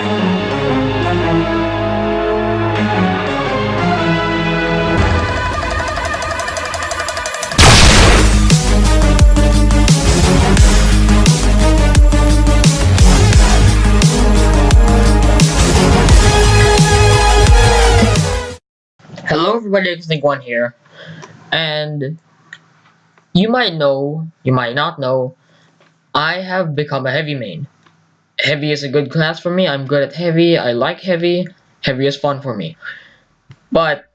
Hello everybody, it's Nick1 here, and you might know, you might not know, I have become a heavy main. Heavy is a good class for me, I'm good at heavy, I like heavy, heavy is fun for me. But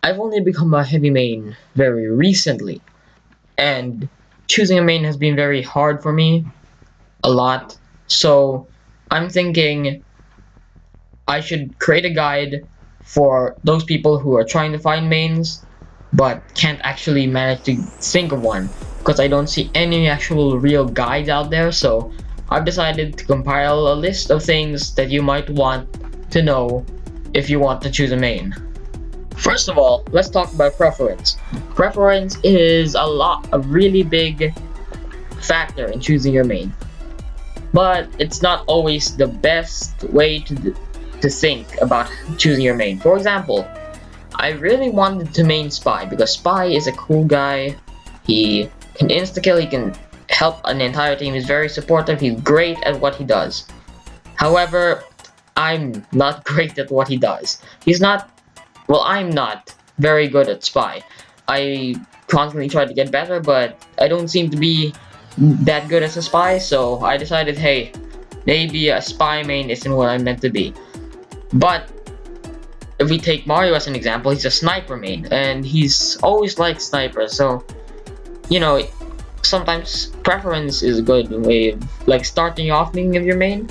I've only become a heavy main very recently, and choosing a main has been very hard for me, a lot. So I'm thinking I should create a guide for those people who are trying to find mains but can't actually manage to think of one, because I don't see any actual real guides out there. So I've decided to compile a list of things that you might want to know if you want to choose a main. First of all, let's talk about preference. Preference is a really big factor in choosing your main, but it's not always the best way to think about choosing your main. For example, I really wanted to main Spy because Spy is a cool guy. He can insta-kill, he can help an entire team, he's very supportive, he's great at what he does. However, I'm not great at what he does. I'm not very good at Spy. I constantly try to get better, but I don't seem to be that good as a Spy, so I decided, hey, maybe a Spy main isn't what I'm meant to be. But if we take Mario as an example, he's a sniper main, and he's always liked snipers, so you know, sometimes preference is a good way of like starting off being your main.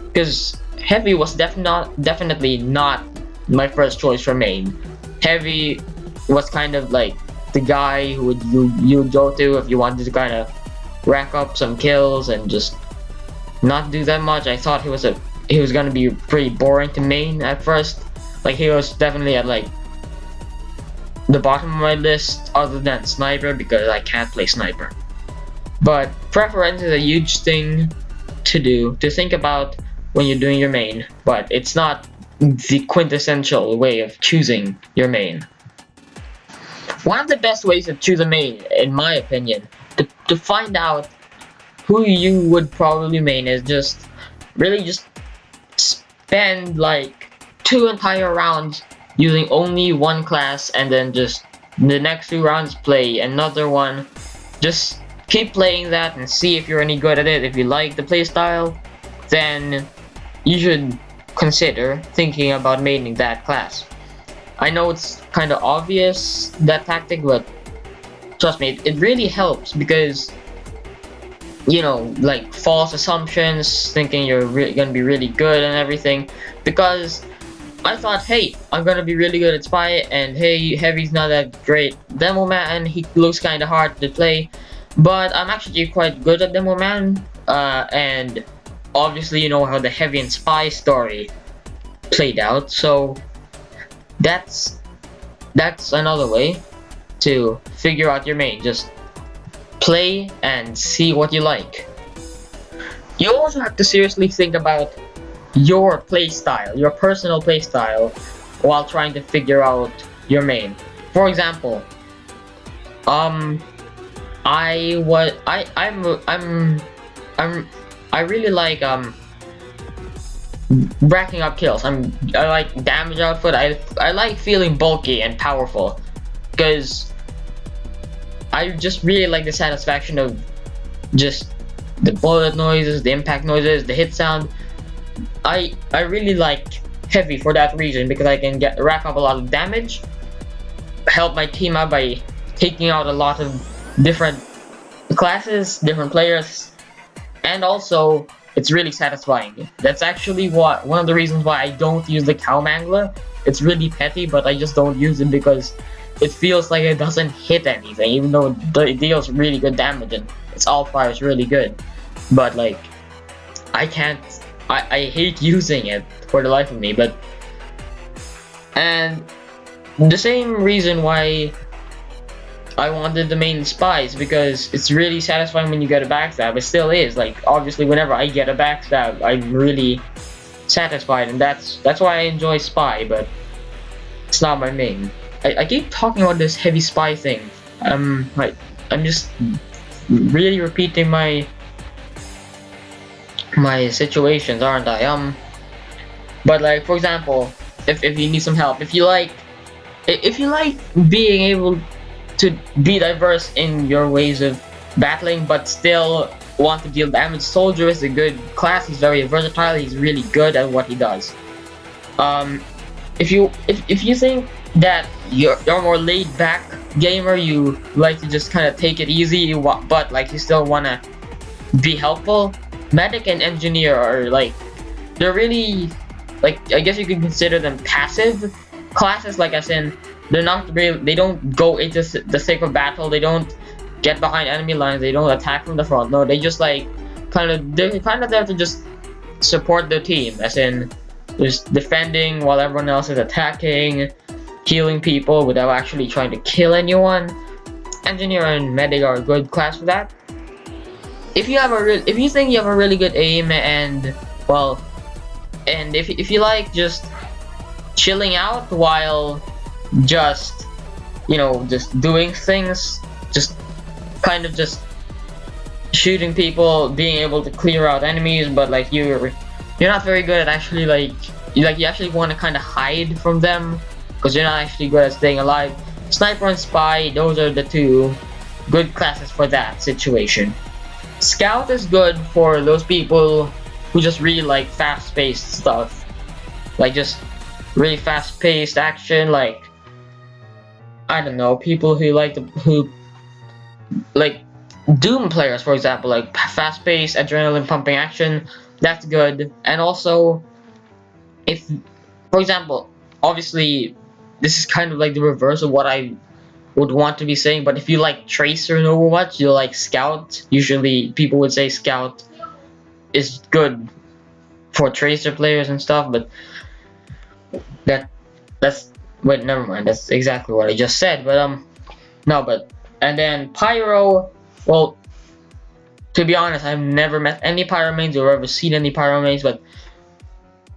Because heavy was definitely not my first choice for main. Heavy was kind of like the guy who you'd go to if you wanted to kind of rack up some kills and just not do that much. I thought he was gonna be pretty boring to main at first. Like, he was definitely at like the bottom of my list other than sniper, because I can't play sniper. But preference is a huge thing to think about when you're doing your main, but it's not the quintessential way of choosing your main. One of the best ways to choose a main, in my opinion, to find out who you would probably main, is just spend like 2 entire rounds using only one class, and then just the next 2 rounds play another one. Just keep playing that and see if you're any good at it. If you like the playstyle, then you should consider thinking about maining that class. I know it's kind of obvious, that tactic, but trust me, it really helps, because you know, like false assumptions, thinking you're gonna be really good and everything. Because I thought, hey, I'm gonna be really good at Spy, and hey, Heavy's not that great. Demo Man, he looks kind of hard to play, but I'm actually quite good at Demo Man. And obviously, you know how the Heavy and Spy story played out, so that's another way to figure out your main. Just play and see what you like. You also have to seriously think about your playstyle, your personal playstyle, while trying to figure out your main. For example, I really like racking up kills. I like damage output. I like feeling bulky and powerful, because I just really like the satisfaction of just the bullet noises, the impact noises, the hit sound. I really like Heavy for that reason, because I can rack up a lot of damage, help my team out by taking out a lot of different classes, different players, and also it's really satisfying. That's actually one of the reasons why I don't use the Cow Mangler. It's really petty, but I just don't use it because it feels like it doesn't hit anything, even though it deals really good damage and its alt fire is really good. But like, I hate using it for the life of me. And the same reason why I wanted the main Spies, because it's really satisfying when you get a backstab. It still is. Like, obviously, whenever I get a backstab, I'm really satisfied, and that's why I enjoy Spy, but it's not my main. I keep talking about this heavy Spy thing. Like I'm just really repeating my situations, aren't I? But like for example, if you need some help, if you like being able to be diverse in your ways of battling, but still want to deal damage, Soldier is a good class. He's very versatile. He's really good at what he does. If you think that you're a more laid back gamer, you like to just kind of take it easy, but like you still wanna be helpful, Medic and Engineer are like they're really like I guess you could consider them passive classes. Like as in they're not really they don't go into the thick of battle. They don't get behind enemy lines. They don't attack from the front. No, they just like they're kind of there to just support the team, as in just defending while everyone else is attacking, healing people without actually trying to kill anyone. Engineer and Medic are a good class for that. If you think you have a really good aim and well, and if you like just chilling out while just just doing things, just kind of just shooting people, being able to clear out enemies, but like you're not very good at actually you actually want to kind of hide from them because you're not actually good at staying alive. Sniper and Spy, those are the two good classes for that situation. Scout is good for those people who just really like fast-paced stuff, like just really fast-paced action, like I don't know, people who like Doom players, for example, like fast-paced, adrenaline-pumping action. That's good. And also, if, for example, obviously, this is kind of like the reverse of what I would want to be saying, but if you like Tracer in Overwatch, you like Scout. Usually, people would say Scout is good for Tracer players and stuff, but that's wait, never mind. That's exactly what I just said. But no, but and then Pyro. Well, to be honest, I've never met any Pyro mains or ever seen any Pyro mains. But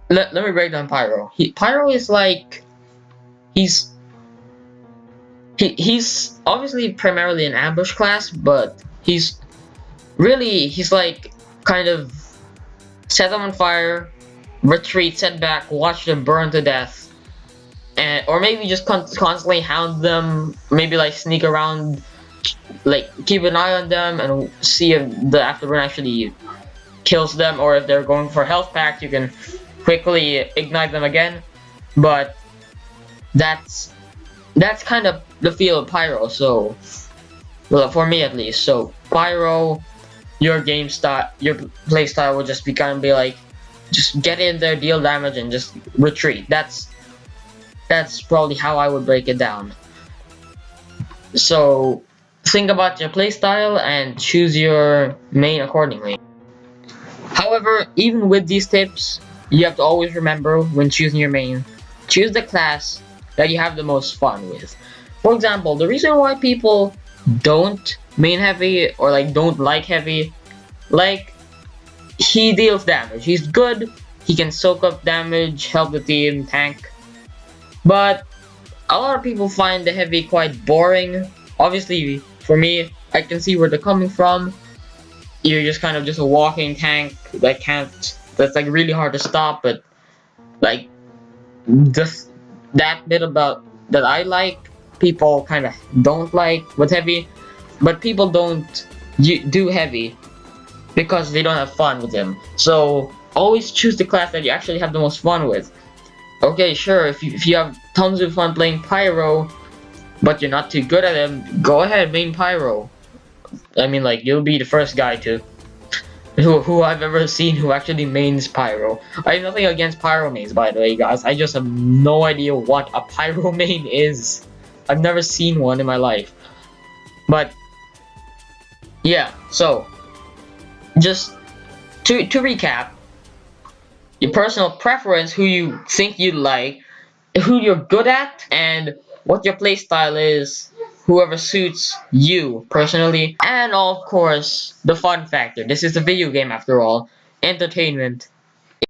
let me break down Pyro. Pyro is like he's obviously primarily an ambush class, but he's like kind of set them on fire, retreat, set back, watch them burn to death, and or maybe just constantly hound them, maybe like sneak around, like keep an eye on them and see if the afterburn actually kills them, or if they're going for health pack, you can quickly ignite them again. But that's kind of the feel of Pyro. So, well, for me at least. So Pyro, your game style, your play style will just be like, just get in there, deal damage, and just retreat. That's probably how I would break it down. So think about your playstyle and choose your main accordingly. However, even with these tips, you have to always remember when choosing your main, choose the class that you have the most fun with. For example, the reason why people don't main heavy or like don't like heavy, like he deals damage. He's good. He can soak up damage, help the team, tank. But a lot of people find the heavy quite boring. Obviously, for me, I can see where they're coming from. You're just kind of just a walking tank that's like really hard to stop, but like just that bit about that I like, people kind of don't like with heavy, but people don't do heavy because they don't have fun with him. So always choose the class that you actually have the most fun with. Okay, sure, if you have tons of fun playing Pyro, but you're not too good at him, go ahead, main Pyro. I mean, like, you'll be the first guy to who I've ever seen who actually mains Pyro. I have nothing against Pyro mains, by the way, guys. I just have no idea what a Pyro main is. I've never seen one in my life. But yeah, so just to recap, your personal preference, who you think you like, who you're good at, and what your playstyle is, whoever suits you personally, and of course the fun factor. This is a video game after all, entertainment